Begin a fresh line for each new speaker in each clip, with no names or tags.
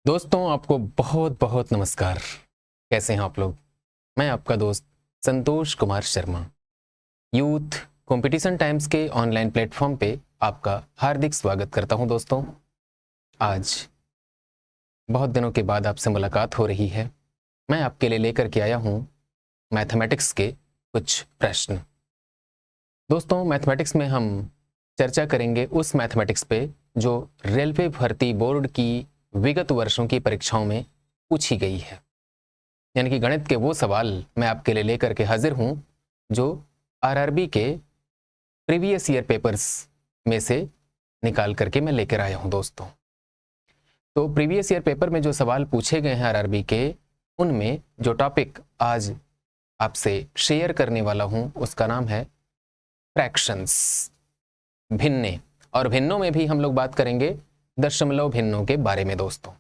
दोस्तों आपको बहुत बहुत नमस्कार। कैसे हैं आप लोग? मैं आपका दोस्त Santosh Kumar Sharma youth competition times के ऑनलाइन प्लेटफॉर्म पे आपका हार्दिक स्वागत करता हूं। दोस्तों आज बहुत दिनों के बाद आपसे मुलाकात हो रही है। मैं आपके लिए लेकर के आया हूं मैथमेटिक्स के कुछ प्रश्न। दोस्तों मैथमेटिक्स में हम चर्चा करेंगे उस मैथमेटिक्स पे जो रेलवे भर्ती बोर्ड की विगत वर्षों की परीक्षाओं में पूछी गई है। यानी कि गणित के वो सवाल मैं आपके लिए लेकर के हाजिर हूं जो आरआरबी के प्रीवियस ईयर पेपर्स में से निकाल करके मैं लेकर आया हूं। दोस्तों तो प्रीवियस ईयर पेपर में जो सवाल पूछे गए हैं आरआरबी के, उनमें जो टॉपिक आज आपसे शेयर करने वाला हूं उसका नाम है फ्रैक्शंस, भिन्ने। और भिन्नों में भी हम लोग बात करेंगे दशमलव भिन्नों के बारे में। दोस्तों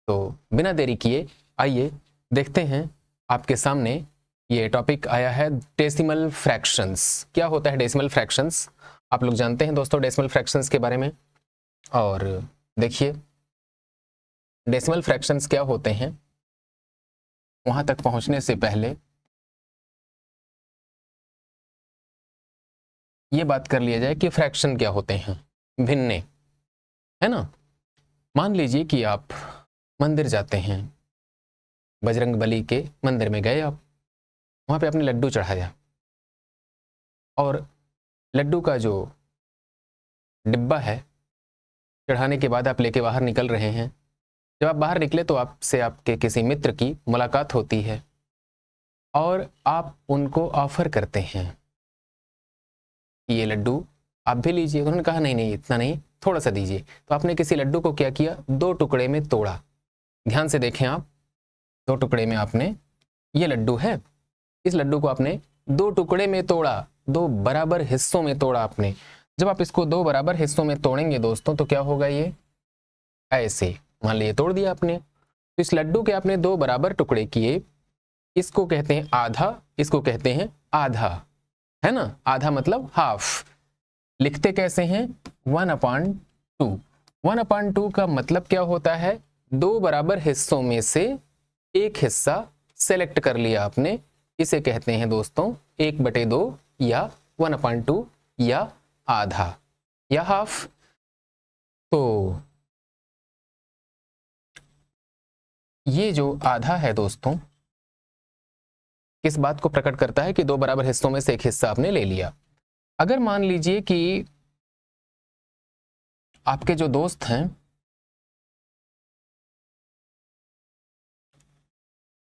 तो बिना देरी किए आइए देखते हैं। आपके सामने ये टॉपिक आया है डेसिमल फ्रैक्शंस। क्या होता है डेसिमल फ्रैक्शंस? आप लोग जानते हैं दोस्तों डेसिमल फ्रैक्शंस के बारे में। और देखिए डेसिमल फ्रैक्शंस क्या होते हैं, वहां तक पहुंचने से पहले ये बात कर लिया जाए कि फ्रैक्शन क्या होते हैं, भिन्ने, है ना। मान लीजिए कि आप मंदिर जाते हैं, बजरंग बली के मंदिर में गए, आप वहां पे आपने लड्डू चढ़ाया और लड्डू का जो डिब्बा है चढ़ाने के बाद आप लेके बाहर निकल रहे हैं। जब आप बाहर निकले तो आपसे आपके किसी मित्र की मुलाकात होती है और आप उनको ऑफर करते हैं कि ये लड्डू आप भी लीजिए। उन्होंने कहा नहीं नहीं इतना नहीं, थोड़ा सा दीजिए। तो आपने किसी लड्डू को क्या किया, दो टुकड़े में तोड़ा। ध्यान से देखें आप, दो टुकड़े में आपने, ये लड्डू है, इस लड्डू को आपने दो टुकड़े में तोड़ा, दो बराबर हिस्सों में तोड़ा आपने। जब आप इसको दो बराबर हिस्सों में तोड़ेंगे दोस्तों तो क्या होगा, ये ऐसे मान लीजिए तोड़ दिया आपने। तो इस लड्डू के आपने दो बराबर टुकड़े किए, इसको कहते हैं आधा, इसको कहते हैं आधा, है ना। आधा मतलब हाफ। लिखते कैसे हैं, 1/2। 1/2 का मतलब क्या होता है, दो बराबर हिस्सों में से एक हिस्सा सेलेक्ट कर लिया आपने, इसे कहते हैं दोस्तों 1/2 या 1/2 या आधा या हाफ। तो ये जो आधा है दोस्तों किस बात को प्रकट करता है कि दो बराबर हिस्सों में से एक हिस्सा आपने ले लिया। अगर मान लीजिए कि आपके जो दोस्त हैं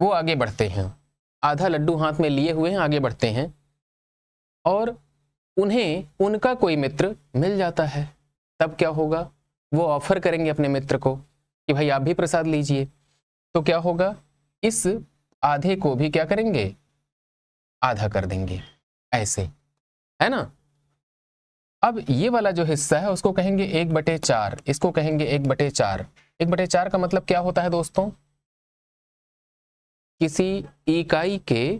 वो आगे बढ़ते हैं, आधा लड्डू हाथ में लिए हुए हैं, आगे बढ़ते हैं और उन्हें उनका कोई मित्र मिल जाता है, तब क्या होगा, वो ऑफर करेंगे अपने मित्र को कि भाई आप भी प्रसाद लीजिए। तो क्या होगा, इस आधे को भी क्या करेंगे, आधा कर देंगे, ऐसे, है ना। अब ये वाला जो हिस्सा है उसको कहेंगे 1/4, इसको कहेंगे 1/4। 1/4 का मतलब क्या होता है दोस्तों, किसी इकाई के,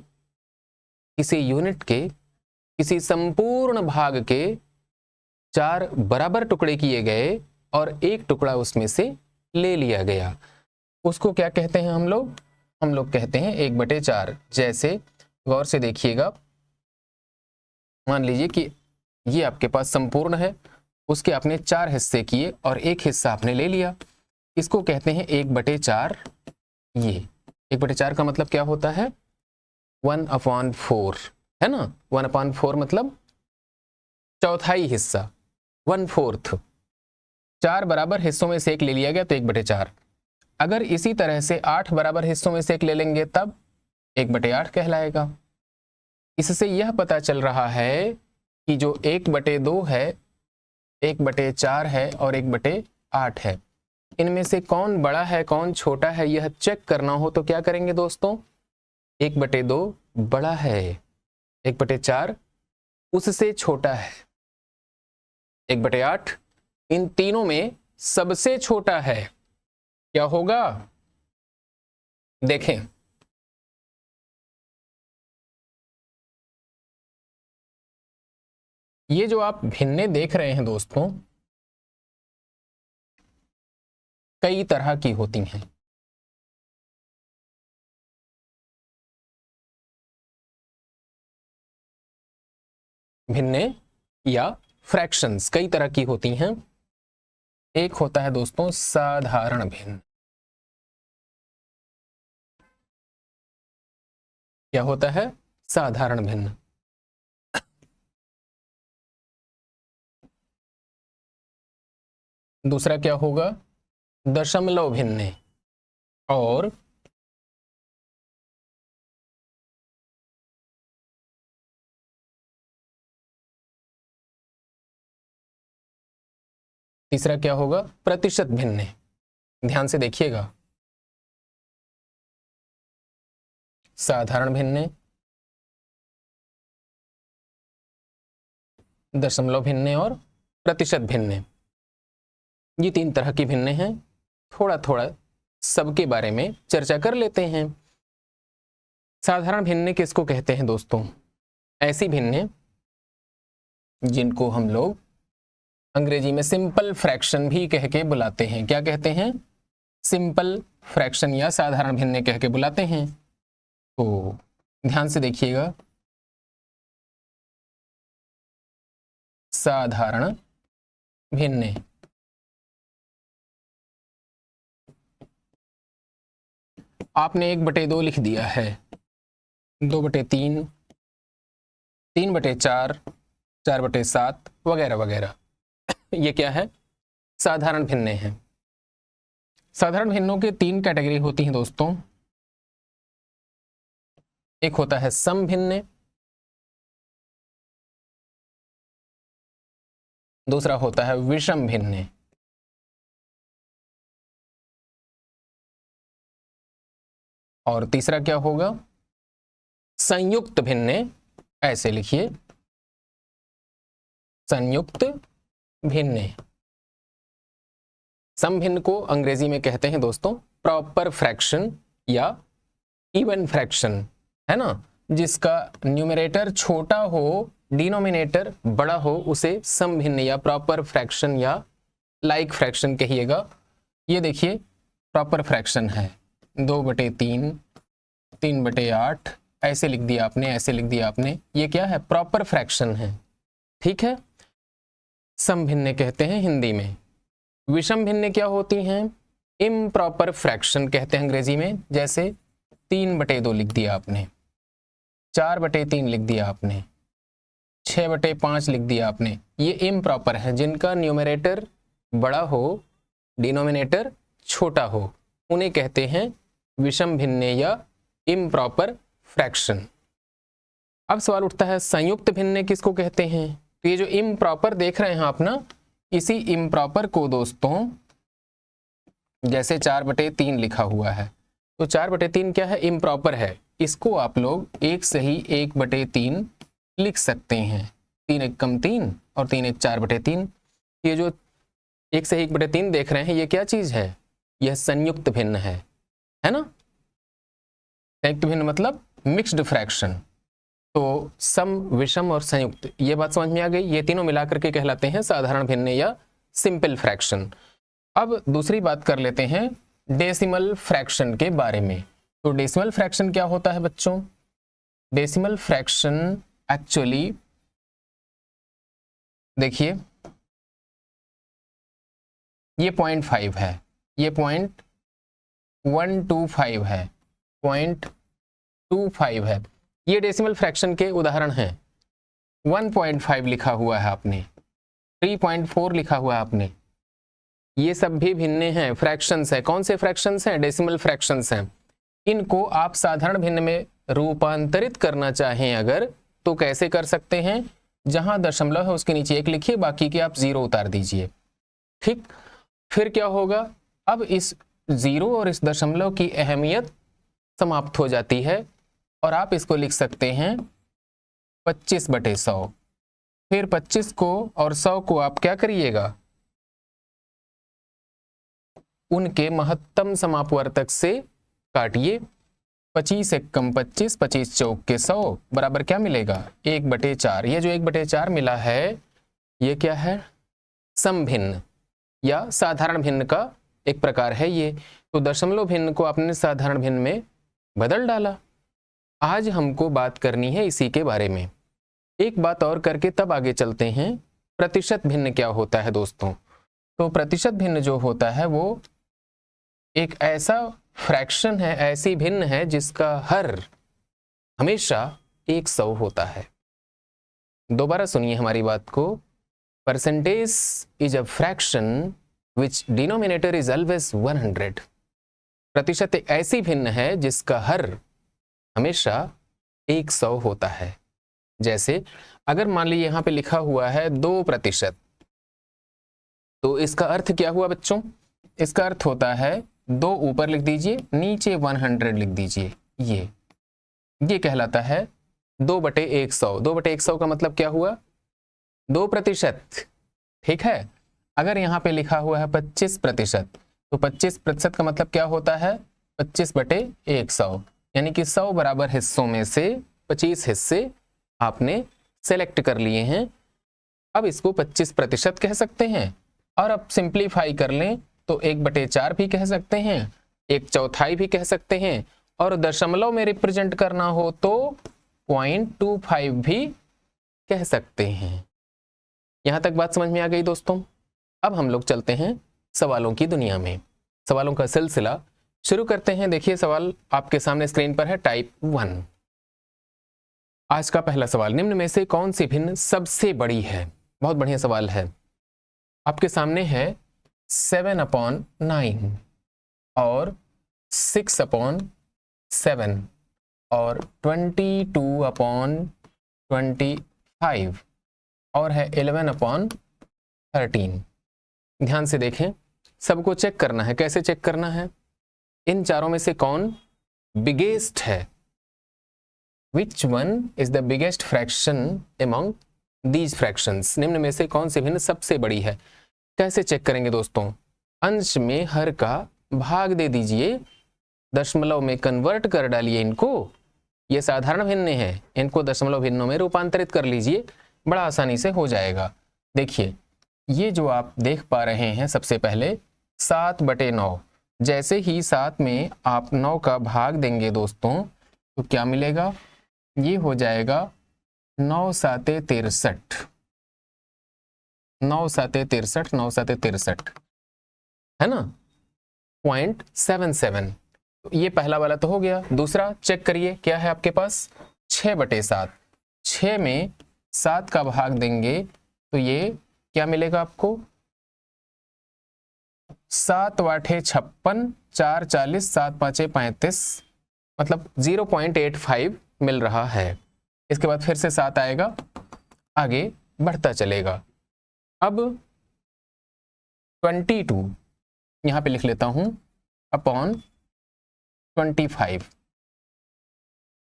किसी यूनिट के, किसी संपूर्ण भाग के 4 बराबर टुकड़े किए गए और एक टुकड़ा उसमें से ले लिया गया, उसको क्या कहते हैं हम लोग कहते हैं 1/4। जैसे गौर से देखिएगा, मान लीजिए कि ये आपके पास संपूर्ण है, उसके आपने 4 हिस्से किए और एक हिस्सा आपने ले लिया, इसको कहते हैं 1/4। ये 1/4 का मतलब क्या होता है, 1/4, है ना। 1/4 मतलब चौथाई हिस्सा, 1/4। 4 बराबर हिस्सों में से एक ले लिया गया तो 1/4। अगर इसी तरह से 8 बराबर हिस्सों में से एक ले लेंगे तब 1/8 कहलाएगा। इससे यह पता चल रहा है कि जो 1/2 है, 1/4 है और 1/8 है, इनमें से कौन बड़ा है कौन छोटा है, यह चेक करना हो तो क्या करेंगे दोस्तों, 1/2 बड़ा है, 1/4 उससे छोटा है, 1/8 इन तीनों में सबसे छोटा है। क्या होगा, देखें, ये जो आप भिन्ने देख रहे हैं दोस्तों, कई तरह की होती हैं। भिन्ने या फ्रैक्शंस कई तरह की होती हैं। एक होता है दोस्तों साधारण भिन्न। क्या होता है? साधारण भिन्न। दूसरा क्या होगा? दशमलव भिन्न। और तीसरा क्या होगा? प्रतिशत भिन्न। ध्यान से देखिएगा, साधारण भिन्न, दशमलव भिन्न और प्रतिशत भिन्न। ये तीन तरह की भिन्न हैं। थोड़ा थोड़ा सबके बारे में चर्चा कर लेते हैं। साधारण भिन्न किसको कहते हैं दोस्तों? ऐसी भिन्न जिनको हम लोग अंग्रेजी में सिंपल फ्रैक्शन भी कह के बुलाते हैं। क्या कहते हैं? सिंपल फ्रैक्शन या साधारण भिन्न कह के बुलाते हैं। तो ध्यान से देखिएगा, साधारण भिन्न, आपने 1/2 लिख दिया है, 2/3, 3/4, 4/7 वगैरह वगैरह। ये क्या है? साधारण भिन्न है। साधारण भिन्नों के 3 कैटेगरी होती हैं दोस्तों। एक होता है सम भिन्न, दूसरा होता है विषम भिन्न, और तीसरा क्या होगा? संयुक्त भिन्न। ऐसे लिखिए, संयुक्त भिन्न। सम भिन्न को अंग्रेजी में कहते हैं दोस्तों प्रॉपर फ्रैक्शन या इवन फ्रैक्शन, है ना। जिसका न्यूमरेटर छोटा हो, डिनोमिनेटर बड़ा हो, उसे सम भिन्न या प्रॉपर फ्रैक्शन या लाइक फ्रैक्शन कहिएगा। ये देखिए प्रॉपर फ्रैक्शन है, 2/3, 3/8, ऐसे लिख दिया आपने, ऐसे लिख दिया आपने। ये क्या है? प्रॉपर फ्रैक्शन है, ठीक है। सम भिन्न कहते हैं हिंदी में। विषम भिन्न क्या होती हैं? इम्प्रॉपर फ्रैक्शन कहते हैं अंग्रेजी में। जैसे 3/2 लिख दिया आपने, 4/3 लिख दिया आपने, 6/5 लिख दिया आपने। ये इम्प्रॉपर है, जिनका न्यूमरेटर बड़ा हो, डिनोमिनेटर छोटा हो, उन्हें कहते हैं विषम भिन्न या इम्प्रॉपर फ्रैक्शन। अब सवाल उठता है संयुक्त भिन्न किसको कहते हैं? तो ये जो इम्प्रॉपर देख रहे हैं आप ना, इसी इम्प्रॉपर को दोस्तों, जैसे 4/3 लिखा हुआ है, तो 4/3 क्या है? इम्प्रॉपर है। इसको आप लोग 1 से ही 1/3 लिख सकते हैं। 3 1 कम 3 और 3 1 4/3। ये जो 1 से 1/3 देख रहे हैं, ये क्या चीज है? यह संयुक्त भिन्न है ना। संयुक्त भिन्न मतलब मिक्स्ड फ्रैक्शन। तो सम, विषम और संयुक्त, ये बात समझ में आ गई। ये तीनों मिलाकर के कहलाते हैं साधारण भिन्न या सिंपल फ्रैक्शन। अब दूसरी बात कर लेते हैं डेसिमल फ्रैक्शन के बारे में। तो डेसिमल फ्रैक्शन क्या होता है बच्चों? डेसिमल फ्रैक्शन एक्चुअली देखिए, ये 0.5 है, ये 0.125 है, 0.25 है। ये डेसिमल फ्रैक्शन के उदाहरण हैं। 1.5 लिखा हुआ है आपने, 3.4 लिखा हुआ है आपने। ये सब भी भिन्न हैं, फ्रैक्शंस है। कौन से फ्रैक्शंस हैं? डेसिमल फ्रैक्शंस हैं। इनको आप साधारण भिन्न में रूपांतरित करना चाहें अगर, तो कैसे कर सकते हैं? जहां दशमलव है उसके नीचे 1 लिखिए, बाकी के आप 0 उतार दीजिए, ठीक। फिर क्या होगा? अब इस 0 और इस दशमलव की अहमियत समाप्त हो जाती है और आप इसको लिख सकते हैं 25/100। फिर 25 को और 100 को आप क्या करिएगा? उनके महत्तम समापवर्तक से काटिए। 25 1 कम 25, 25 चौक के 100 बराबर क्या मिलेगा? 1/4। ये जो 1/4 मिला है, ये क्या है? सम भिन्न या साधारण भिन्न का एक प्रकार है ये, तो दशमलव भिन्न को आपने साधारण भिन्न में बदल डाला। आज हमको बात करनी है इसी के बारे में। एक बात और करके तब आगे चलते हैं। प्रतिशत भिन्न क्या होता है दोस्तों? तो प्रतिशत भिन्न जो होता है वो एक ऐसा फ्रैक्शन है, ऐसी भिन्न है जिसका हर हमेशा 100 होता है। दोबारा सुनिए हमारी बात को। Percentage is a fraction which denominator is always 100। प्रतिशत एक ऐसी भिन्न है जिसका हर हमेशा 100 होता है। जैसे अगर मान लीजिए यहां पे लिखा हुआ है 2%, तो इसका अर्थ क्या हुआ बच्चों? इसका अर्थ होता है 2 ऊपर लिख दीजिए, नीचे 100 लिख दीजिए। ये कहलाता है 2/100। 2/100 का मतलब क्या हुआ? 2%। ठीक है। अगर यहाँ पे लिखा हुआ है 25%, तो 25% का मतलब क्या होता है? 25/100, यानी कि 100 बराबर हिस्सों में से 25 हिस्से आपने सेलेक्ट कर लिए हैं। अब इसको 25% कह सकते हैं, और अब सिंप्लीफाई कर लें तो 1/4 भी कह सकते हैं, 1/4 भी कह सकते हैं, और दशमलव में रिप्रेजेंट करना हो तो 0.25 भी कह सकते हैं। यहां तक बात समझ में आ गई दोस्तों? अब हम लोग चलते हैं सवालों की दुनिया में। सवालों का सिलसिला शुरू करते हैं। देखिए सवाल आपके सामने स्क्रीन पर है, टाइप 1। आज का पहला सवाल, निम्न में से कौन सी भिन्न सबसे बड़ी है? बहुत बढ़िया सवाल है। आपके सामने है 7/9 और 6/7 और 22/25 और है 11/13। ध्यान से देखें, सबको चेक करना है। कैसे चेक करना है? इन चारों में से कौन बिगेस्ट है? Which one is the biggest fraction among these fractions? निम्न में से कौन सी भिन्न सबसे बड़ी है? कैसे चेक करेंगे दोस्तों? अंश में हर का भाग दे दीजिए, दशमलव में कन्वर्ट कर डालिए इनको। ये साधारण भिन्न है, इनको दशमलव भिन्नों में रूपांतरित कर लीजिए, बड़ा आसानी से हो जाएगा। देखिए ये जो आप देख पा रहे हैं, सबसे पहले 7/9। जैसे ही 7 में आप 9 का भाग देंगे दोस्तों, तो क्या मिलेगा? ये हो जाएगा 9×7 = 63। 9×7 = 63, 9×7 = 63 है ना, 0.77। तो ये पहला वाला तो हो गया। दूसरा चेक करिए क्या है आपके पास? 6/7। 6 में 7 का भाग देंगे तो ये क्या मिलेगा आपको? 7×8 = 56, 4 × 40, 7×5 = 35, मतलब 0.85 मिल रहा है। इसके बाद फिर से 7 आएगा, आगे बढ़ता चलेगा। अब 22 यहां पे लिख लेता हूं, अपॉन 25,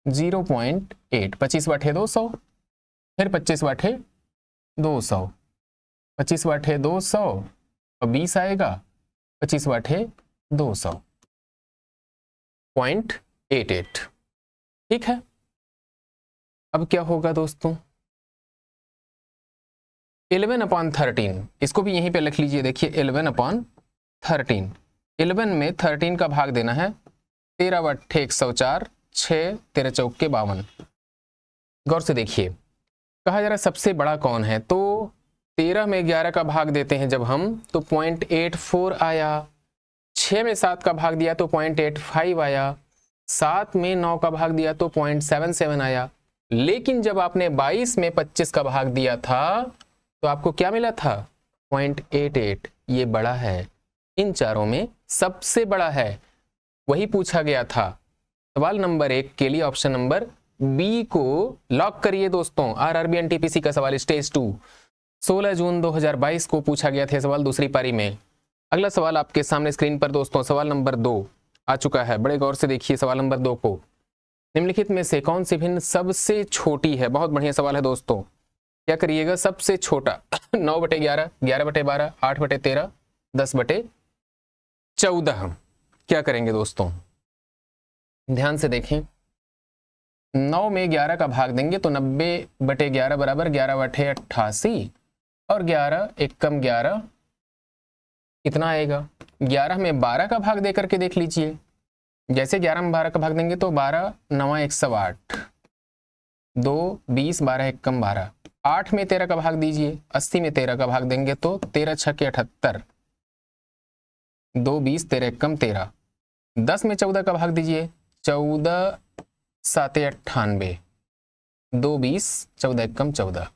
0.8। 25/8 200, फिर 25/8 200, 25/8 200 और 20 आएगा, 25/8 200, 0.88। ठीक है। अब क्या होगा दोस्तों? 11/13, इसको भी यहीं पे लिख लीजिए। देखिए 11/13, 11 में 13 का भाग देना है, 13/8 104, 6 13 × 4 = 52। गौर से देखिए, कहा जा रहा सबसे बड़ा कौन है, तो 13 में 11 का भाग देते हैं जब हम, तो 0.84 आया। 6 में 7 का भाग दिया तो 0.85 आया। 7 में 9 का भाग दिया तो 0.77 आया। लेकिन जब आपने 22 में 25 का भाग दिया था तो आपको क्या मिला था? 0.88। ये बड़ा है, इन चारों में सबसे बड़ा है, वही पूछा गया था। सवाल नंबर 1 के लिए ऑप्शन नंबर बी को लॉक करिए दोस्तों। आरआरबी एनटीपीसी का सवाल स्टेज 2, 16 जून 2022 को पूछा गया था सवाल, दूसरी पारी में। अगला सवाल आपके सामने स्क्रीन पर दोस्तों, सवाल नंबर 2 आ चुका है। बड़े गौर से देखिए सवाल नंबर 2 को। निम्नलिखित में से कौन सी भिन्न सबसे छोटी है? बहुत बढ़िया सवाल है दोस्तों। क्या करिएगा? सबसे छोटा 9/11, 11/12, 8/13, 10/14। क्या करेंगे दोस्तों? ध्यान से देखें, 9 में 11 का भाग देंगे तो 90/11 बराबर 11/88 और 11 × 11 कितना आएगा? 11 में 12 का भाग दे करके देख लीजिए। जैसे 11 में 12 का भाग देंगे तो 12 9 108, 2 20, 12 1 कम 12। 8 में 13 का भाग दीजिए, 80 में 13 का भाग देंगे तो 13 6 के 78, 2 20, 13 1 कम 13। 10 में 14 का भाग दीजिए, 14 7 98, 2 20, 14 1 कम 14।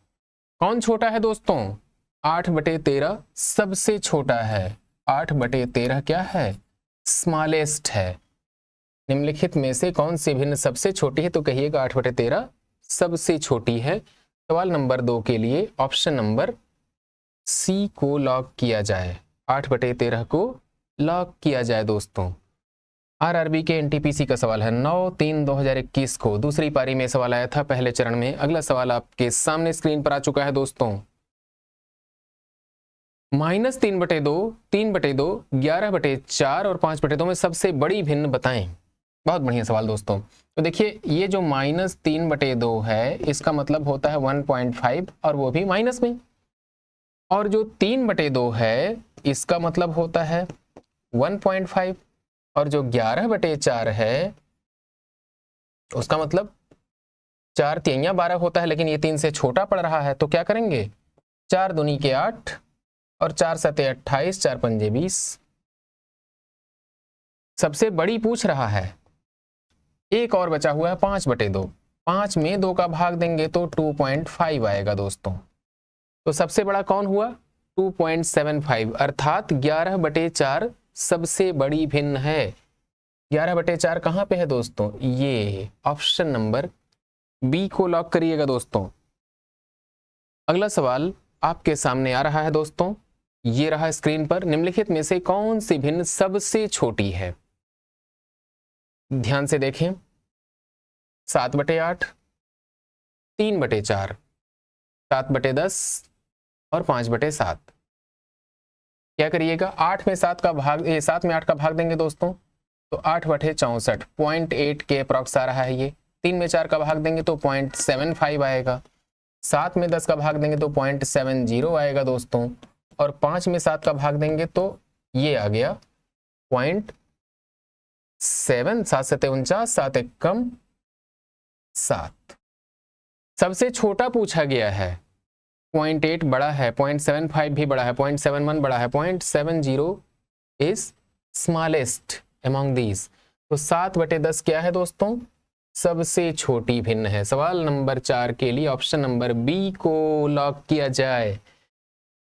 कौन छोटा है दोस्तों? 8/13 सबसे छोटा है। 8/13 क्या है? स्मॉलेस्ट है। निम्नलिखित में से कौन सी भिन्न सबसे छोटी है? तो कहिएगा 8/13 सबसे छोटी है। सवाल नंबर 2 के लिए ऑप्शन नंबर सी को लॉक किया जाए। 8/13 को लॉक किया जाए दोस्तों। आरआरबी के एनटीपीसी का सवाल है 9/3/2021 को। दूसरी पारी में सवाल आया था पहले चरण में। अगला सवाल आपके सामने स्क्रीन पर आ चुका है दोस्तों। -3/2, 3/2, 11/4 और 5/2 में सबसे बड़ी भिन्न बताएं। बहुत बढ़िया सवाल दोस्तों। तो देखिए ये जो -3/2 है इसका मतलब होता है 1.5 और वो भी माइनस में। और जो 3/2 है इसका मतलब होता है 1.5 और जो 11/4 है उसका मतलब 4 3 12 होता है, लेकिन ये 3 से छोटा पड़ रहा है। तो क्या करेंगे? 4 दूनी के 8 और 4 7 28, 4 5 20। सबसे बड़ी पूछ रहा है। एक और बचा हुआ है 5/2। 5 में 2 का भाग देंगे तो 2.5 आएगा दोस्तों। तो सबसे बड़ा कौन हुआ? 2.75, अर्थात 11/4 सबसे बड़ी भिन्न है। 11/4 कहां पे है दोस्तों? ये ऑप्शन नंबर बी को लॉक करिएगा दोस्तों। अगला सवाल आपके सामने आ रहा है दोस्तों, ये रहा स्क्रीन पर। निम्नलिखित में से कौन सी भिन्न सबसे छोटी है? ध्यान से देखें। 7/8, 3/4, 7/10 और 5/7। क्या करिएगा? 8 में 7 का भाग 7 में 8 का भाग देंगे दोस्तों तो 8/64, 0.8 के अप्रॉक्स आ रहा है ये। 3 में 4 का भाग देंगे तो 0.75 आएगा। 7 में 10 का भाग देंगे तो 0.70 आएगा दोस्तों। और 5 में 7 का भाग देंगे तो ये आ गया 0.7। 7 7 49, 7 1 कम 7। सबसे छोटा पूछा गया है। 0.8 बड़ा है, 0.75 भी बड़ा है, 0.71 बड़ा है, 0.70 इज स्मॉलेस्ट अमॉन्ग दीज। तो 7/10 क्या है दोस्तों? सबसे छोटी भिन्न है। सवाल नंबर 4 के लिए ऑप्शन नंबर बी को लॉक किया जाए।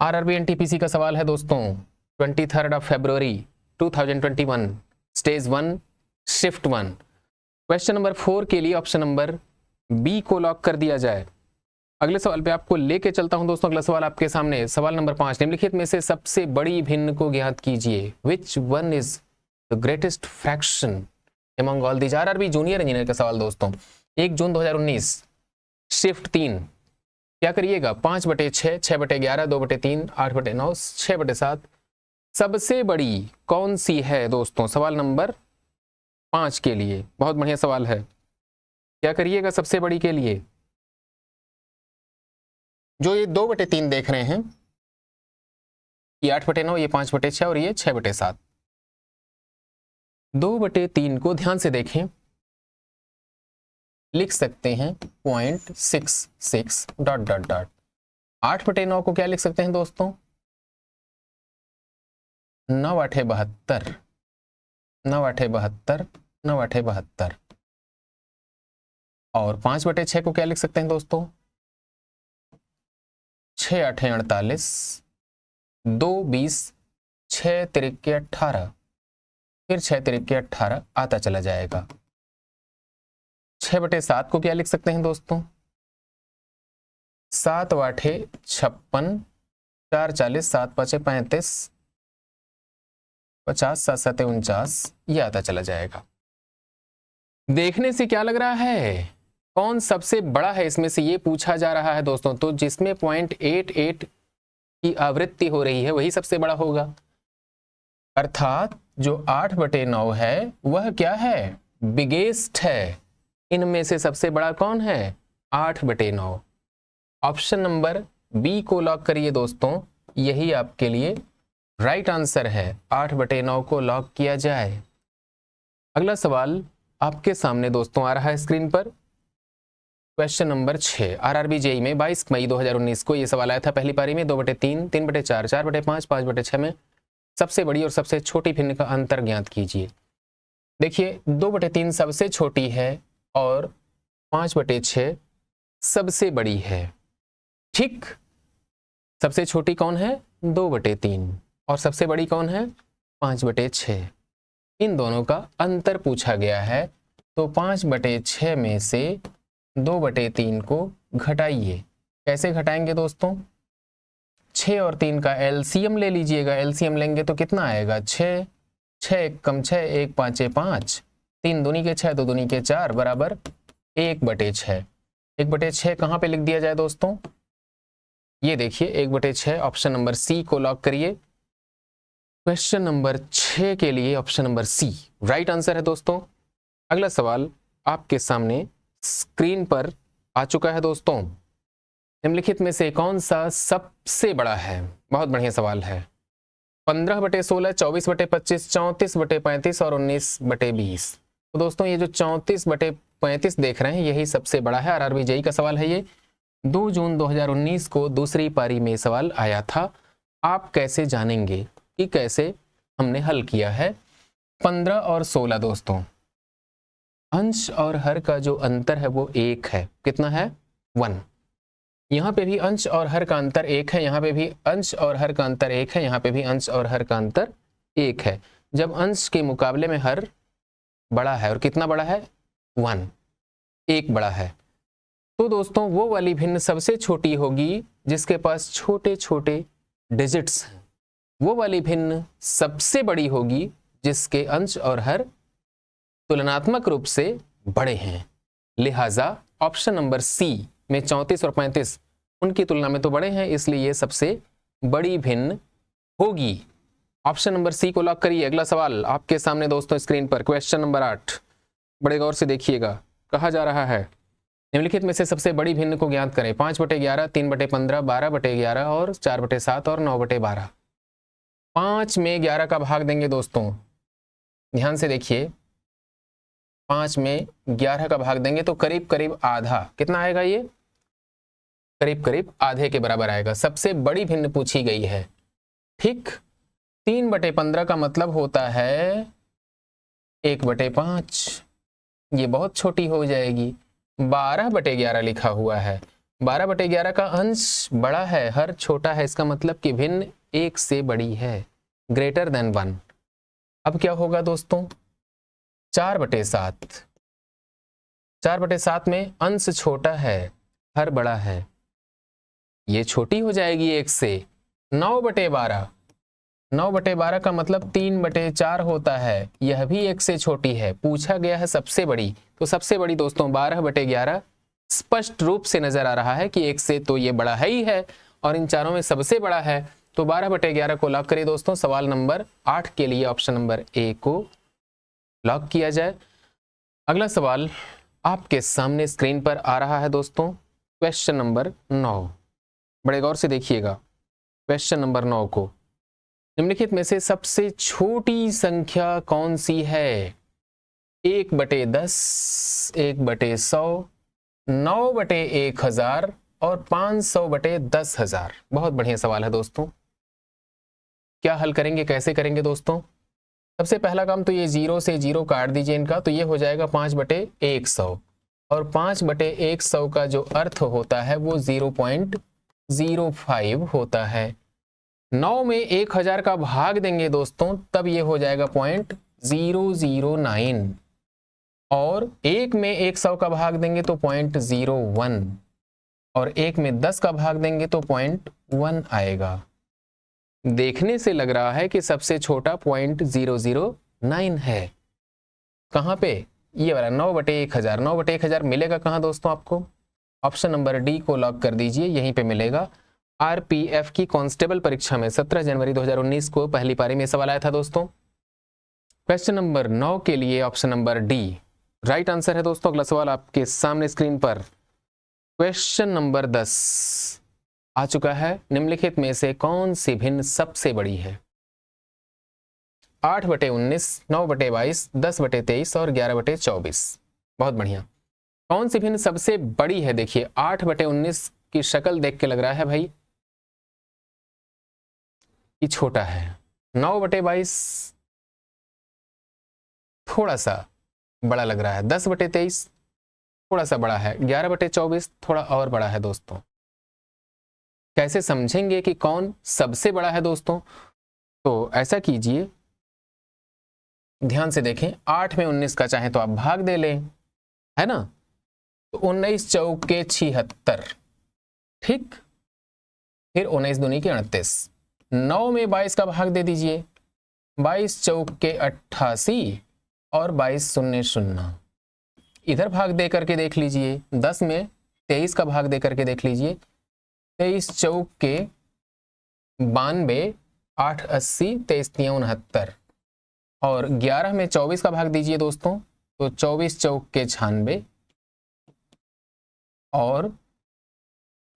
आरआरबी एनटीपीसी का सवाल है दोस्तों। 23 फरवरी 2021, स्टेज 1, शिफ्ट 1। क्वेश्चन नंबर 4 के लिए ऑप्शन नंबर बी को लॉक कर दिया जाए। अगले सवाल पे आपको लेके चलता हूं दोस्तों। अगला सवाल आपके सामने, सवाल नंबर 5। निम्नलिखित में से सबसे बड़ी भिन्न को ज्ञात कीजिए। Which one is the greatest fraction among all these. RRB junior engineer का सवाल दोस्तों। 1 जून 2019, शिफ्ट 3। क्या करिएगा? 5/6, 6/11, 2/3, 8/9, 6/7। सबसे बड़ी कौन सी है दोस्तों? सवाल नंबर 5 के लिए बहुत बढ़िया सवाल है। क्या करिएगा सबसे बड़ी के लिए? जो ये 2/3 देख रहे हैं, ये 8/9, ये 5/6 और ये 6/7। 2/3 को ध्यान से देखें। लिख सकते हैं 0.66 ... 8/9 को क्या लिख सकते हैं दोस्तों? 9/8 = 9/72, 9/72। और 5/6 को क्या लिख सकते हैं दोस्तों? 6/8 = 48, 2 20, 6 3 18, फिर 6 3 18 आता चला जाएगा। 6/7 को क्या लिख सकते हैं दोस्तों? 7/8 56, 4 40, 7 5 35, 50, 7 7 49, ये आता चला जाएगा। देखने से क्या लग रहा है? कौन सबसे बड़ा है इसमें से ये पूछा जा रहा है दोस्तों। तो जिसमें 0.88 की आवृत्ति हो रही है वही सबसे बड़ा होगा। अर्थात जो 8/9 है वह क्या है? बिगेस्ट है। इनमें से सबसे बड़ा कौन है? 8/9। ऑप्शन नंबर बी को लॉक करिए दोस्तों, यही आपके लिए राइट आंसर है 8/9 को लॉक किया जाए। अगला सवाल आपके सामने दोस्तों आ रहा है स्क्रीन पर। क्वेश्चन नंबर 6, आरआरबी जेई में 22 मई 2019 को ये सवाल आया था पहली पारी में। 2/3, 3/4, 4/5, 5/6 में सबसे बड़ी और सबसे छोटी भिन्न का अंतर ज्ञात कीजिए। देखिए 2/3 सबसे छोटी है और 5/6 सबसे बड़ी है। ठीक, सबसे छोटी कौन है? 2/3 और सबसे बड़ी कौन है? 5/6। इन दोनों का अंतर पूछा गया है, तो 5/6 में से 2/3 को घटाइए। कैसे घटाएंगे दोस्तों? 6 और 3 का एलसीएम ले लीजिएगा। एलसीएम लेंगे तो कितना आएगा? 6, 6 एक कम 6, 1 5 5, 3 दूनी के 6, 2 दूनी के 4 बराबर 1/6। 1/6 कहाँ पे लिख दिया जाए दोस्तों? ये देखिए 1/6, ऑप्शन नंबर सी को लॉक करिए। क्वेश्चन नंबर 6 के लिए option number C right answer है दोस्तों। अगला सवाल आपके सामने स्क्रीन पर आ चुका है दोस्तों। निम्नलिखित में से कौन सा सबसे बड़ा है? बहुत बढ़िया सवाल है। 15/16, 24/25, 34/35 और 19/20। तो दोस्तों ये जो 34/35 देख रहे हैं यही सबसे बड़ा है। आरआरबी जेई का सवाल है ये। 2 जून 2019 को दूसरी पारी में सवाल आया था। आप कैसे जानेंगे कि कैसे हमने हल किया है? 15 और 16 दोस्तों, अंश और हर का जो अंतर है वो 1 है। कितना है? 1। यहाँ पे भी अंश और हर का अंतर 1 है, यहाँ पे भी अंश और हर का अंतर 1 है, यहाँ पे भी अंश और हर का अंतर 1 है। जब अंश के मुकाबले में हर बड़ा है, और कितना बड़ा है? 1, 1 बड़ा है, तो दोस्तों वो वाली भिन्न सबसे छोटी होगी जिसके पास छोटे छोटे डिजिट्स हैं। वो वाली भिन्न सबसे बड़ी होगी जिसके अंश और हर तुलनात्मक रूप से बड़े हैं। लिहाजा ऑप्शन नंबर सी में 34 और 35 उनकी तुलना में तो बड़े हैं, इसलिए ये सबसे बड़ी भिन्न होगी। ऑप्शन नंबर सी को लॉक करिए। अगला सवाल आपके सामने दोस्तों स्क्रीन पर, क्वेश्चन नंबर 8, बड़े गौर से देखिएगा। कहा जा रहा है निम्नलिखित में से सबसे बड़ी भिन्न को ज्ञात करें। 5/11, 3/15, 12/11 और 4/7 और 9/12। 5 में 11 का भाग देंगे दोस्तों, ध्यान से देखिए। 5 में 11 का भाग देंगे तो करीब करीब आधा, कितना आएगा? ये करीब करीब आधे के बराबर आएगा। सबसे बड़ी भिन्न पूछी गई है। ठीक, 3/15 का मतलब होता है 1/5, ये बहुत छोटी हो जाएगी। 12/11 लिखा हुआ है, 12/11 का अंश बड़ा है, हर छोटा है, इसका मतलब कि भिन्न 1 से बड़ी है, ग्रेटर देन 1। अब क्या होगा दोस्तों? 4/7, 4/7 में अंश छोटा है, हर बड़ा है, ये छोटी हो जाएगी 1 से। 9/12, 9/12 का मतलब 3/4 होता है, यह भी 1 से छोटी है। पूछा गया है सबसे बड़ी, तो सबसे बड़ी दोस्तों 12/11 स्पष्ट रूप से नजर आ रहा है कि 1 से तो ये बड़ा है ही है, और इन चारों में सबसे बड़ा है, तो 12/11 को लॉक करिए दोस्तों। सवाल नंबर 8 के लिए ऑप्शन नंबर ए को लॉक किया जाए। अगला सवाल आपके सामने स्क्रीन पर आ रहा है दोस्तों, क्वेश्चन नंबर 9, बड़े गौर से देखिएगा। क्वेश्चन नंबर 9 को, निम्नलिखित में से सबसे छोटी संख्या कौन सी है? 1/10, 1/100, 9/1000 और 500/10,000। बहुत बढ़िया सवाल है दोस्तों। क्या हल करेंगे, कैसे करेंगे दोस्तों? सबसे पहला काम तो ये 0 से 0 काट दीजिए इनका, तो ये हो जाएगा 5/100, और 5/100 का जो अर्थ होता है वो 0.05 होता है। 9 में 1000 का भाग देंगे दोस्तों, तब ये हो जाएगा 0.009, और 1 में 100 का भाग देंगे तो 0.01, और 1 में 10 का भाग देंगे तो 0.1 आएगा। देखने से लग रहा है कि सबसे छोटा 0.009 है। कहाँ पे? ये वाला 9/1000। 9/1000 मिलेगा कहाँ दोस्तों आपको? ऑप्शन नंबर डी को लॉक कर दीजिए, यहीं पे मिलेगा। आरपीएफ की कांस्टेबल परीक्षा में 17 जनवरी 2019 को पहली पारी में सवाल आया था दोस्तों। क्वेश्चन नंबर 9 के लिए option number D right answer है दोस्तों। अगला सवाल आपके सामने स्क्रीन पर, क्वेश्चन नंबर 10 आ चुका है। निम्नलिखित में से कौन सी भिन्न सबसे बड़ी है? 8/19, 9/22, 10/23 और 11/24। बहुत बढ़िया। कौन सी भिन्न सबसे बड़ी है? देखिए 8/19 की शक्ल देख के लग रहा है भाई कि छोटा है। 9/22 थोड़ा सा बड़ा लग रहा है। 10/23 थोड़ा सा बड़ा है। 11/24 थोड़ा और बड़ा है दोस्तों। कैसे समझेंगे कि कौन सबसे बड़ा है दोस्तों? तो ऐसा कीजिए, ध्यान से देखें। 8 में 19 का चाहे तो आप भाग दे लें, है ना? तो 19 चौके 76, ठीक। फिर 19 दूनी के 38। 9 में 22 का भाग दे दीजिए, 22 चौके 88 और 22 शून्य शून्य। इधर भाग दे करके देख लीजिए। 10 में 23 का भाग दे करके देख लीजिए, 23 चौके 92, 8 80, 23 तियां 69। और 11 में 24 का भाग दीजिए दोस्तों, तो 24 चौके 96 और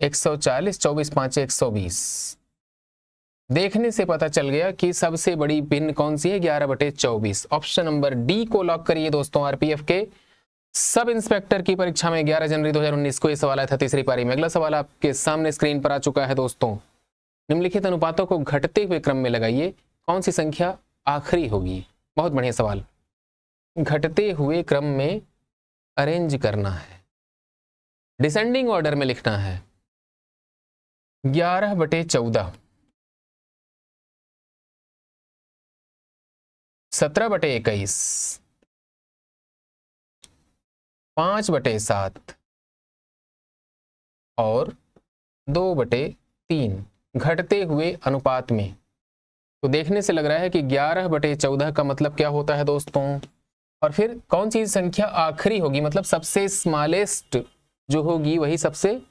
140, 24 5 120। देखने से पता चल गया कि सबसे बड़ी भिन्न कौन सी है? 11/24। ऑप्शन नंबर डी को लॉक करिए दोस्तों। आरपीएफ के सब इंस्पेक्टर की परीक्षा में 11 जनवरी 2019 को यह सवाल आया था तीसरी पारी में। अगला सवाल आपके सामने स्क्रीन पर आ चुका है दोस्तों। निम्नलिखित अनुपातों को घटते हुए क्रम में लगाइए, कौन सी संख्या आखिरी होगी? बहुत बढ़िया सवाल। घटते हुए क्रम में अरेंज करना है, डिसेंडिंग ऑर्डर में लिखना है। 11/14, 17/21, 5/7 और 2/3 घटते हुए अनुपात में। तो देखने से लग रहा है कि 11/14 का मतलब क्या होता है दोस्तों? और फिर कौन सी संख्या आखिरी होगी? मतलब सबसे स्मॉलेस्ट जो होगी वही सबसे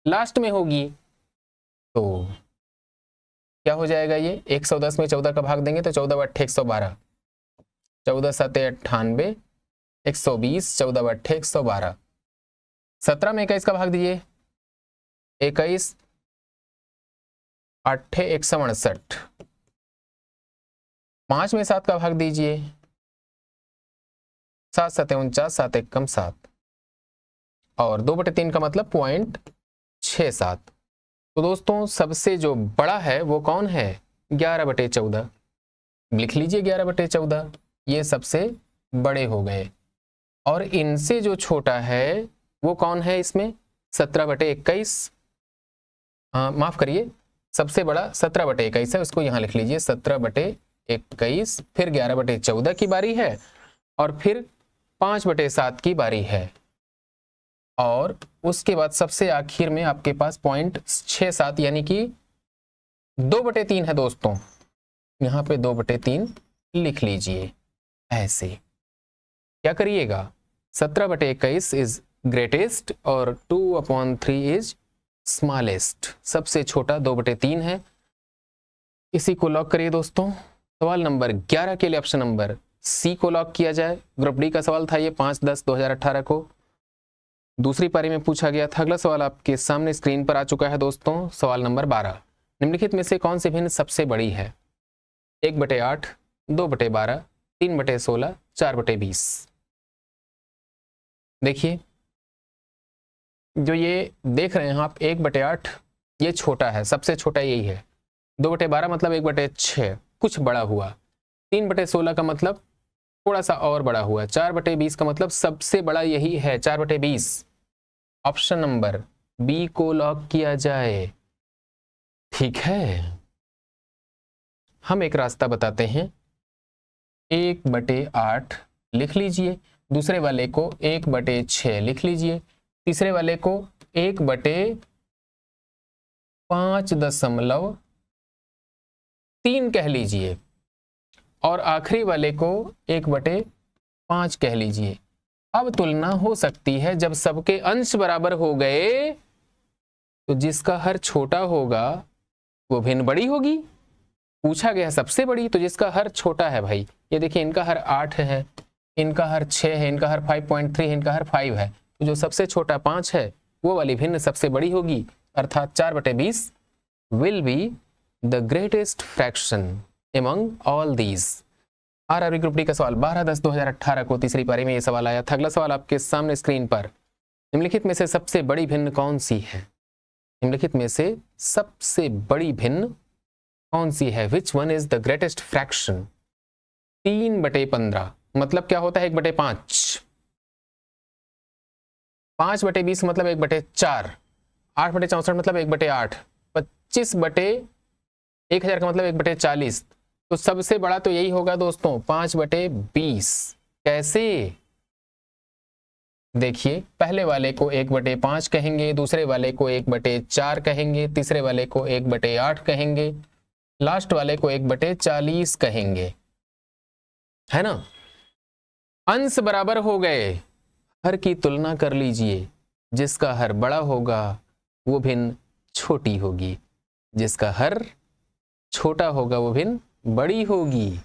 लास्ट में होगी। तो क्या हो जाएगा ये? 110 में 14 का भाग देंगे तो 14/8 112, 14 7 98, 120, 14/8 112। 17 में 21 का भाग दीजिए, 21 8 168। 5 में 7 का भाग दीजिए, 7 7 49, 7 1 7 और 2/3 का मतलब 0.67। तो दोस्तों सबसे जो बड़ा है वो कौन है? 11/14। लिख लीजिए 11/14, ये सबसे बड़े हो गए। और इनसे जो छोटा है वो कौन है इसमें? 17/21। माफ करिए, सबसे बड़ा 17/21 है, उसको यहां लिख लीजिए 17/21। फिर 11/14 की बारी है और फिर 5/7 की बारी है। और उसके बाद सबसे आखिर में आपके पास 0.67 यानी कि 2/3 है दोस्तों। यहां पे 2/3 लिख लीजिए ऐसे। क्या करिएगा? 17/21 इज ग्रेटेस्ट और 2/3 इज स्मॉलेस्ट। सबसे छोटा 2/3 है। इसी को लॉक करिए दोस्तों। सवाल नंबर 11 के लिए ऑप्शन नंबर सी को लॉक किया जाए। ग्रुप डी का सवाल था ये 5/10/2018 को, दूसरी पारी में पूछा गया था। अगला सवाल आपके सामने स्क्रीन पर आ चुका है दोस्तों। सवाल नंबर 12, निम्नलिखित में से कौन सी भिन्न सबसे बड़ी है? 1/8, 2/12, 3/16, 4/20। देखिए जो ये देख रहे हैं आप 1/8 ये छोटा है, सबसे छोटा यही है। 2/12 मतलब 1/6 कुछ बड़ा हुआ। 3/16 का मतलब थोड़ा सा और बड़ा हुआ। 4/20 का मतलब सबसे बड़ा यही है 4/20। ऑप्शन नंबर बी को लॉक किया जाए। ठीक है, हम एक रास्ता बताते हैं। 1/8 लिख लीजिए, दूसरे वाले को 1/6 लिख लीजिए, तीसरे वाले को 1/5.3 कह लीजिए और आखिरी वाले को 1/5 कह लीजिए। अब तुलना हो सकती है जब सबके अंश बराबर हो गए तो जिसका हर छोटा होगा वो भिन्न बड़ी होगी। पूछा गया सबसे बड़ी, तो जिसका हर छोटा है भाई, ये देखिए इनका हर 8 है, इनका हर 6 है, इनका हर 5.3 है, इनका हर 5 है, तो जो सबसे छोटा 5 है वो वाली भिन्न सबसे बड़ी होगी, अर्थात 4/20 will be the greatest fraction among all these। RRB group D का सवाल 12/10/2018 को तीसरी पारी में ये सवाल आया था। अगला सवाल आपके सामने स्क्रीन पर, निम्नलिखित में से सबसे बड़ी भिन्न कौन सी है? निम्नलिखित में से सबसे बड़ी भिन्न कौन सी है? Which one is the greatest fraction? 3/15 मतलब क्या होता है? 1/5। 5/20 मतलब 1/4। 8/64 मतलब 1/8। 25/1000 का मतलब 1/40। तो सबसे बड़ा तो यही होगा दोस्तों, 5/20। कैसे? देखिए, पहले वाले को 1/5 कहेंगे, दूसरे वाले को 1/4 कहेंगे, तीसरे वाले को 1/8 कहेंगे, लास्ट वाले को 1/40 कहेंगे, है ना? अंश बराबर हो गए, हर की तुलना कर लीजिए। जिसका हर बड़ा होगा वो भिन्न छोटी होगी, जिसका हर छोटा होगा वो भिन्न बड़ी होगी,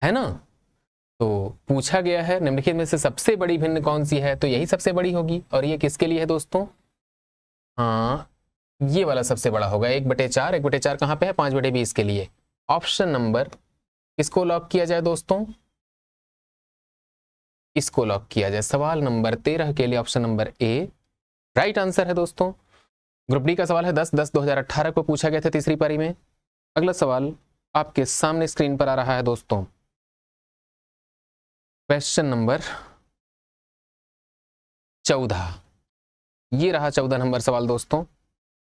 है ना? तो पूछा गया है निम्नलिखित में से सबसे बड़ी भिन्न कौन सी है, तो यही सबसे बड़ी होगी। और ये किसके लिए है दोस्तों? हाँ, ये वाला सबसे बड़ा होगा, 1/4। 1/4 कहाँ पे है? 5/20 के लिए। ऑप्शन नंबर किसको लॉक किया जाए दोस्तों? इसको लॉक किया जाए। सवाल नंबर 13 के लिए option number A right answer है दोस्तों। ग्रुप डी का सवाल है 10/10/2018 को पूछा गया था तीसरी पारी में। अगला सवाल आपके सामने स्क्रीन पर आ रहा है दोस्तों, क्वेश्चन नंबर 14। ये रहा 14 नंबर सवाल दोस्तों,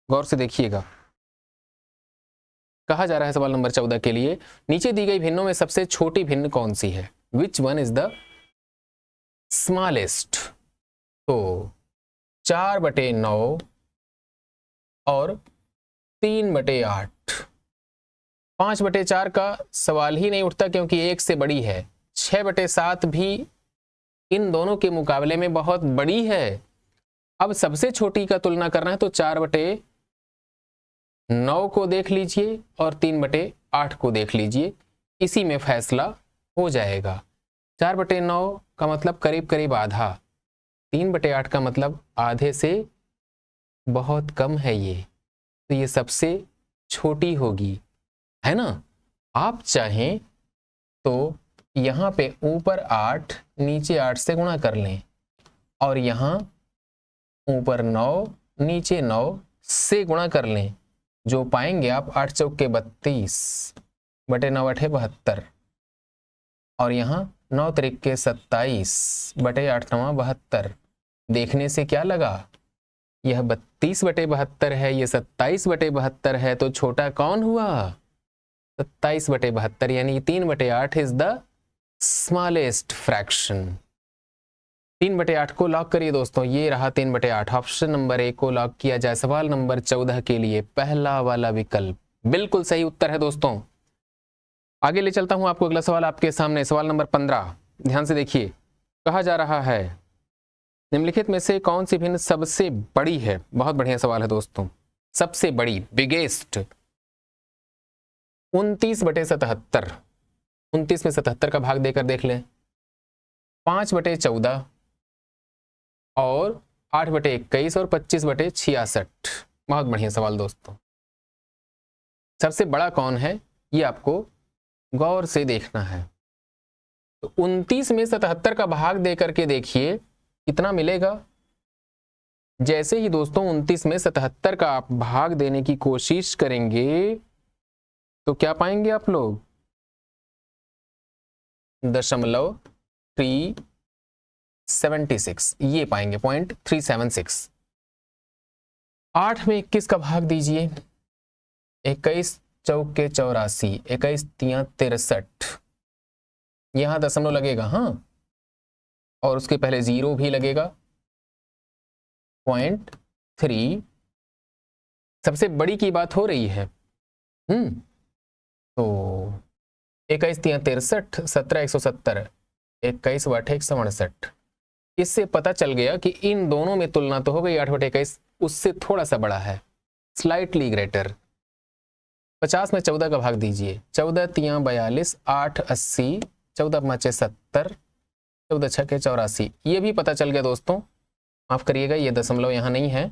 गौर से देखिएगा। कहा जा रहा है सवाल नंबर 14 के लिए, नीचे दी गई भिन्नों में सबसे छोटी भिन्न कौन सी है? Which one is the smallest? तो 4/9 और 3/8। 5/4 का सवाल ही नहीं उठता क्योंकि 1 से बड़ी है। 6/7 भी इन दोनों के मुकाबले में बहुत बड़ी है। अब सबसे छोटी का तुलना करना है तो 4/9 को देख लीजिए और 3/8 को देख लीजिए, इसी में फैसला हो जाएगा। 4/9 का मतलब करीब करीब आधा, 3/8 का मतलब आधे से बहुत कम है ये, तो ये सबसे छोटी होगी, है ना? आप चाहें तो यहां पे ऊपर 8 नीचे 8 से गुणा कर लें और यहां ऊपर 9 नीचे 9 से गुणा कर लें। जो पाएंगे आप 8 चौके 32 बटे 9 8 72 और यहाँ 9 त्रिके 27 बटे 8 9 72। देखने से क्या लगा? यह 32/72 है, ये 27/72 है, तो छोटा कौन हुआ? 27/72 यानी 3/8 इज द स्मॉलेस्ट फ्रैक्शन। 3/8 को लॉक करिए दोस्तों, ये रहा 3/8। ऑप्शन नंबर ए को लॉक किया जाए। सवाल नंबर 14 के लिए पहला वाला विकल्प बिल्कुल सही उत्तर है दोस्तों। आगे ले चलता हूं आपको, अगला सवाल आपके सामने, सवाल नंबर 15। ध्यान से देखिए, कहा जा रहा है निम्नलिखित में से कौन सी भिन्न सबसे बड़ी है? बहुत बढ़िया सवाल है दोस्तों। सबसे बड़ी, बिगेस्ट। 29/77। 29 में 77 का भाग देकर देख लें। 5/14 और 8/21 और 25/66। बहुत बढ़िया सवाल दोस्तों। सबसे बड़ा कौन है ये आपको गौर से देखना है। तो 29 में 77 का भाग दे करके देखिए कितना मिलेगा। जैसे ही दोस्तों 29 में 77 का आप भाग देने की कोशिश करेंगे तो क्या पाएंगे आप लोग? 0.376 ये पाएंगे, 0.376। 8 में 21 का भाग दीजिए, 21 चौके 84, 21 तियां 63। यहां दशमलव लगेगा, हाँ, और उसके पहले 0 भी लगेगा। 0.3 सबसे बड़ी की बात हो रही है। तो 21 तियां 63, 17 170, 21 8 168। इससे पता चल गया कि इन दोनों में तुलना तो हो गई, 8/21 उससे थोड़ा सा बड़ा है, स्लाइटली ग्रेटर। 50 में 14 का भाग दीजिए, 14 तियां 42, 8 80, 14 5 70, 14 6 84। ये भी पता चल गया दोस्तों, माफ करिएगा ये दशमलव यहाँ नहीं है।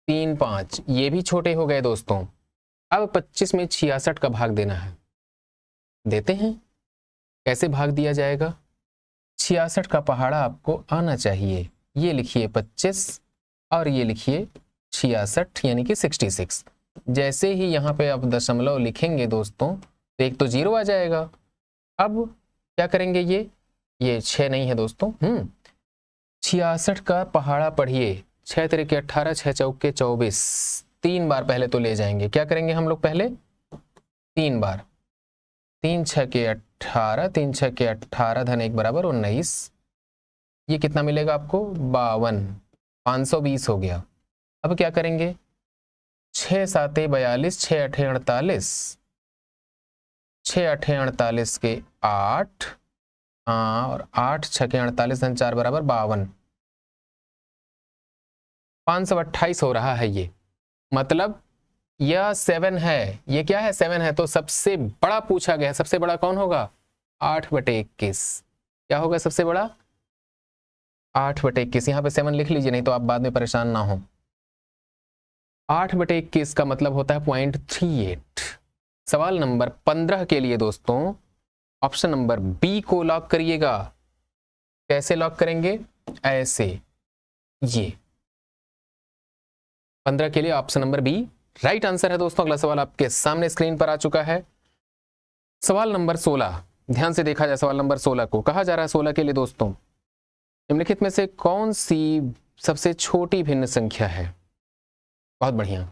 3 5 ये भी छोटे हो गए दोस्तों। अब 25 में 66 का भाग देना है। देते हैं। कैसे भाग दिया जाएगा? 66 का पहाड़ा आपको आना चाहिए। ये लिखिए 25 और ये लिखिए 66 यानी कि 66। जैसे ही यहाँ पे आप दशमलव लिखेंगे दोस्तों तो एक तो 0 आ जाएगा। अब क्या करेंगे? ये 6 नहीं है दोस्तों। 66 का पहाड़ा पढ़िए। 6 तिरिके 18, 6 चौके 24। 3 बार पहले तो ले जाएंगे। क्या करेंगे हम लोग? पहले 3 बार। 3 छके 18, 3 छके 18 धन 1 बराबर 19। ये कितना मिलेगा आपको? 52। 520 हो गया। अब क्या करेंगे? 6 साते 42, 6 अठे 48, 6 अठे 48 के 8, और 8 छके 48 धन 4 बराबर 52। 528 हो रहा है ये। मतलब यह 7 है। ये क्या है? 7 है। तो सबसे बड़ा पूछा गया। सबसे बड़ा कौन होगा? 8/21। क्या होगा सबसे बड़ा? 8/21। यहाँ पे 7 लिख लीजिए, नहीं तो आप बाद में परेशान ना हो। 8/21 का मतलब होता है 0.38। सवाल नंबर 15 के लिए दोस्तों ऑप्शन नंबर बी को लॉक करिएगा। कैसे लॉक करेंगे? ऐसे। ये 15 के लिए option number B right answer है दोस्तों। अगला सवाल आपके सामने स्क्रीन पर आ चुका है। सवाल नंबर 16। ध्यान से देखा जाए सवाल नंबर 16 को। कहा जा रहा है 16 के लिए दोस्तों, निम्नलिखित में से कौन सी सबसे छोटी भिन्न संख्या है? बहुत बढ़िया।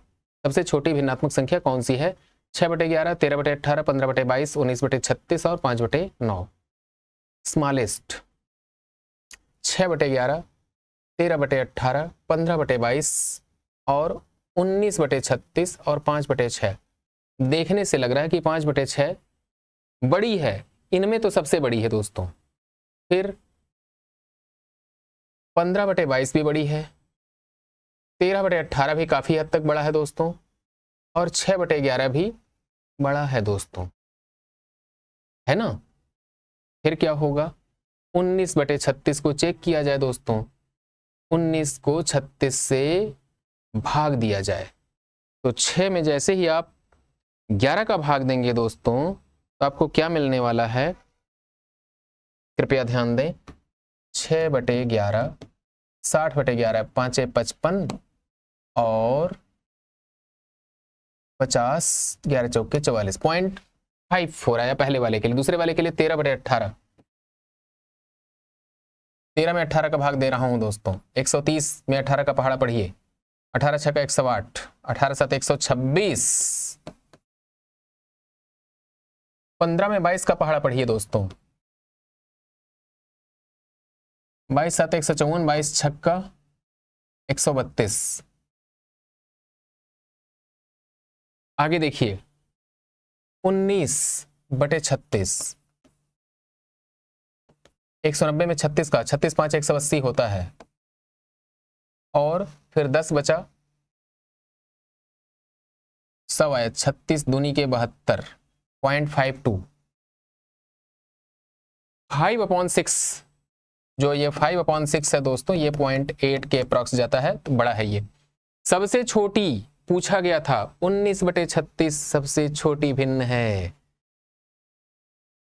सबसे छोटी भिन्नात्मक संख्या कौन सी है? 6/11, 13/18, 15/22, 19/36 और 5/9। स्मॉलेस्ट 6/11, 13/18, 15/22 और 19/36 और 5/6। देखने से लग रहा है कि 5/6 बड़ी है। इनमें तो सबसे बड़ी है दोस्तों। फिर 15/22 भी बड़ी है, 13/18 भी काफी हद तक बड़ा है दोस्तों, और 6/11 भी बड़ा है दोस्तों, है ना? फिर क्या होगा? 19/36 को चेक किया जाए दोस्तों। 19 को 36 से भाग दिया जाए तो 6 में जैसे ही आप 11 का भाग देंगे दोस्तों तो आपको क्या मिलने वाला है? कृपया ध्यान दें। 6/11, 60/11, 5 55 और 50, 11 चौके 44। 0.54 आया पहले वाले के लिए। दूसरे वाले के लिए 13/18। 13 में 18 का भाग दे रहा हूं दोस्तों। 130 में 18 का पहाड़ा पढ़िए। 18 छक्का 108, 18 7 126। 15 में 22 का पहाड़ा पढ़िए दोस्तों। 22 7 154, 22 छक्का 132। आगे देखिए 19/36। 190 में 36 का 36 5 180 होता है, और फिर 10 बचा 100 आया। 36 दूनी के 72, 0.52। 5/6 जो ये 5/6 है दोस्तों, ये 0.8 के अप्रॉक्स जाता है, तो बड़ा है ये। सबसे छोटी पूछा गया था 19/36 सबसे छोटी भिन्न है।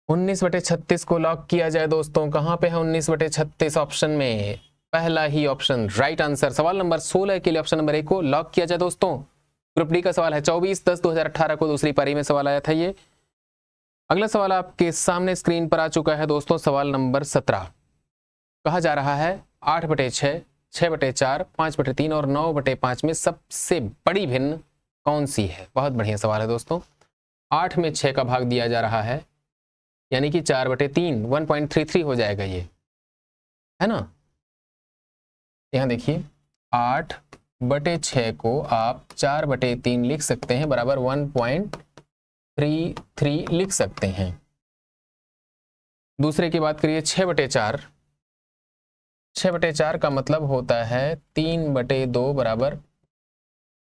19/36 को लॉक किया जाए दोस्तों। कहां पे है 19/36? ऑप्शन में पहला ही ऑप्शन राइट आंसर। सवाल नंबर 16 के लिए ऑप्शन नंबर 1 को लॉक किया जाए दोस्तों। ग्रुप डी का सवाल है। 24/10/2018 को दूसरी पारी में सवाल आया था ये। अगला सवाल आपके सामने स्क्रीन पर आ चुका है दोस्तों। सवाल नंबर 17। कहा जा रहा है 8/6, 6/4, 5/3 और 9/5 में सबसे बड़ी भिन्न कौन सी है? बहुत बढ़िया सवाल है दोस्तों। 8 में 6 का भाग दिया जा रहा है, यानी कि 4/3, 1.33 हो जाएगा ये, है ना? यहां देखिए 8/6 को आप 4/3 लिख सकते हैं, बराबर 1.33 लिख सकते हैं। दूसरे की बात करिए 6/4। 6/4 का मतलब होता है 3/2 बराबर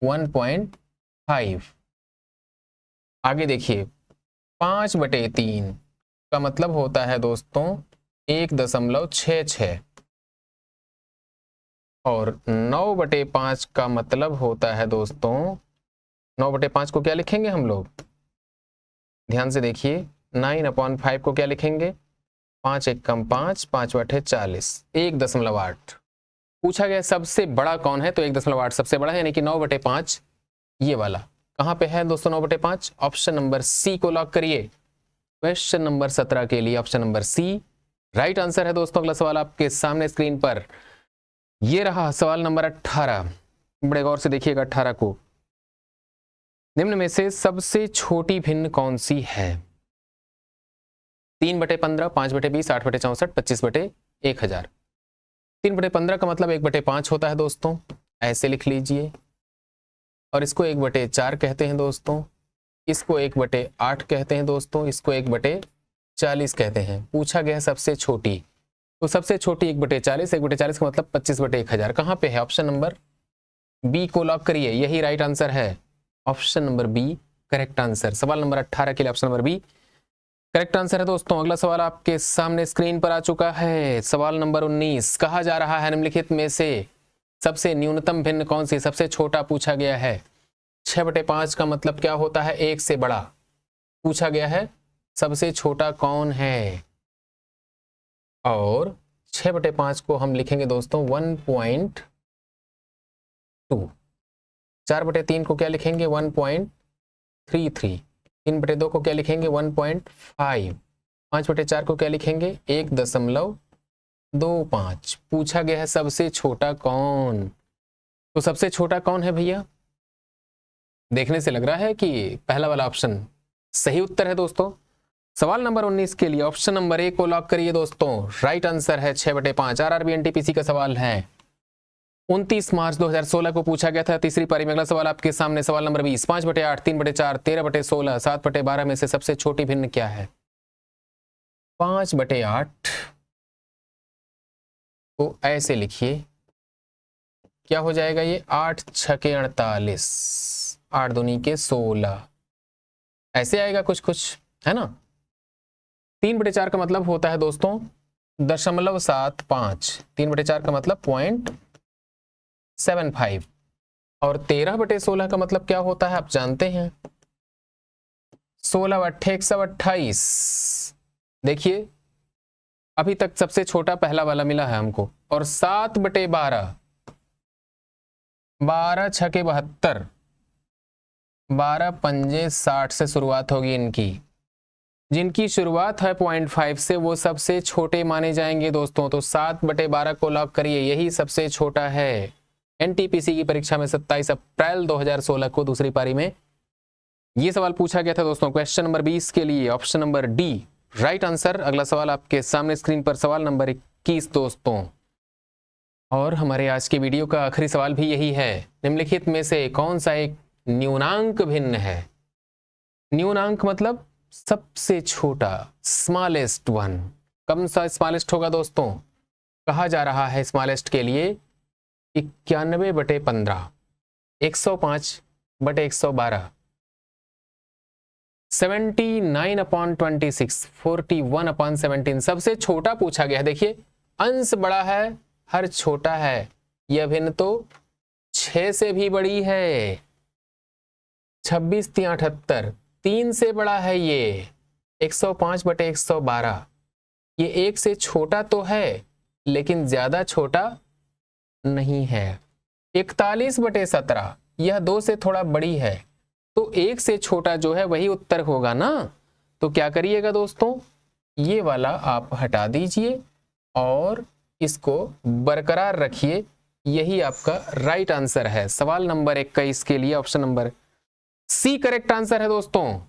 1.5। आगे देखिए 5/3 का मतलब होता है दोस्तों 1.66, और 9/5 का मतलब होता है दोस्तों, 9/5 को क्या लिखेंगे हम लोग? ध्यान से देखिए, 9/5 को क्या लिखेंगे, 5 एकम 5, 5/40, 1.8। पूछा गया सबसे बड़ा कौन है, तो 1.8 सबसे बड़ा है, यानी कि 9/5 ये वाला कहाँ पे है दोस्तों, 9/5। ऑप्शन नंबर सी को लॉक करिए। क्वेश्चन नंबर 17 के लिए option number C right answer है दोस्तों। अगला सवाल आपके सामने स्क्रीन पर ये रहा, सवाल नंबर 18। बड़े गौर से देखिएगा 18 को। निम्न में से सबसे छोटी भिन्न कौन सी है, 3/15, 5/20, 8/64, 25/1000। 3/15 का मतलब 1/5 होता है दोस्तों, ऐसे लिख लीजिए। और इसको 1/4 कहते हैं दोस्तों, इसको 1/8 कहते हैं दोस्तों, इसको 1/40 कहते हैं। पूछा गया सबसे छोटी, तो सबसे छोटी 1/40, 1/40 का मतलब 25/1000 कहाँ पे है, ऑप्शन नंबर बी को लॉक करिए। यही राइट आंसर है, option number B correct answer. सवाल नंबर 18 के लिए option number B correct answer है दोस्तों। अगला सवाल आपके सामने स्क्रीन पर आ चुका है, सवाल नंबर 19। कहा जा रहा है निम्नलिखित में से सबसे न्यूनतम भिन्न कौन सी, सबसे छोटा पूछा गया है। 6/5 का मतलब क्या होता है, 1 से बड़ा। पूछा गया है सबसे छोटा कौन है, और 6/5 को हम लिखेंगे दोस्तों 1.2। 4/3 को क्या लिखेंगे, 1.33। 3/2 को क्या लिखेंगे, 1.5। 5/4 को क्या लिखेंगे, 1.25। पूछा गया है सबसे छोटा कौन, तो सबसे छोटा कौन है भैया, देखने से लग रहा है कि पहला वाला ऑप्शन सही उत्तर है दोस्तों। सवाल नंबर 19 के लिए ऑप्शन नंबर ए को लॉक करिए दोस्तों। राइट आंसर है 6/5। आरआरबी एनटीपीसी का सवाल है, 29 मार्च 2016 को पूछा गया था, तीसरी पारी में। अगला सवाल आपके सामने सवाल नंबर 20। 5/8, 3/4, 13/16, 7/12 में से सबसे छोटी भिन्न क्या है। 5/8 तो ऐसे लिखिए, क्या हो जाएगा ये, 8 छके 48, 8 दूनी के 16, ऐसे आएगा कुछ है ना। 3/4 का मतलब होता है दोस्तों 0.75। 3/4 का मतलब 0.75। और 13/16 का मतलब क्या होता है आप जानते हैं, 16/128। देखिए अभी तक सबसे छोटा पहला वाला मिला है हमको। और 7/12, 12 छके 72, 12 पंजे 60 से शुरुआत होगी इनकी। जिनकी शुरुआत है 0.5 से वो सबसे छोटे माने जाएंगे दोस्तों। तो 7/12 को लॉक करिए, यही सबसे छोटा है। एनटीपीसी की परीक्षा में 27 अप्रैल 2016 को दूसरी पारी में ये सवाल पूछा गया था दोस्तों। क्वेश्चन नंबर 20 के लिए option number D right answer. अगला सवाल आपके सामने स्क्रीन पर सवाल नंबर 21 दोस्तों, और हमारे आज के वीडियो का आखिरी सवाल भी यही है। निम्नलिखित में से कौन सा एक न्यूनांक भिन्न है। न्यूनांक मतलब सबसे छोटा, स्मॉलेस्ट वन। कौन सा स्मॉलेस्ट होगा दोस्तों, कहा जा रहा है स्मॉलेस्ट के लिए 91/15, 105/112, 79/26, 41/17। सबसे छोटा पूछा गया है। देखिए अंश बड़ा है, हर छोटा है। यह भिन्न तो 6 से भी बड़ी है, 26×3 3 से बड़ा है ये, 105/112। ये 1 से छोटा तो है लेकिन ज्यादा छोटा नहीं है। 41/17 यह 2 से थोड़ा बड़ी है, तो 1 से छोटा जो है वही उत्तर होगा ना। तो क्या करिएगा दोस्तों, ये वाला आप हटा दीजिए और इसको बरकरार रखिए। यही आपका राइट आंसर है। सवाल नंबर 21 के लिए option number C correct answer है दोस्तों।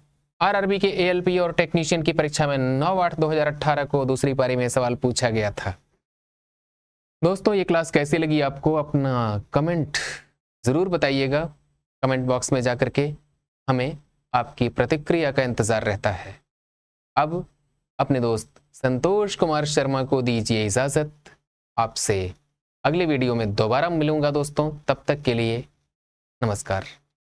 आरआरबी के एएलपी और टेक्नीशियन की परीक्षा में 9/8/2018 को दूसरी पारी में सवाल पूछा गया था। दोस्तों ये क्लास कैसी लगी आपको, अपना कमेंट जरूर बताइएगा। कमेंट बॉक्स में जाकर के हमें आपकी प्रतिक्रिया का इंतजार रहता है। अब अपने दोस्त संतोष कुमार शर्मा को दीजिए इजाजत। आपसे अगले वीडियो में दोबारा मिलूंगा दोस्तों, तब तक के लिए नमस्कार।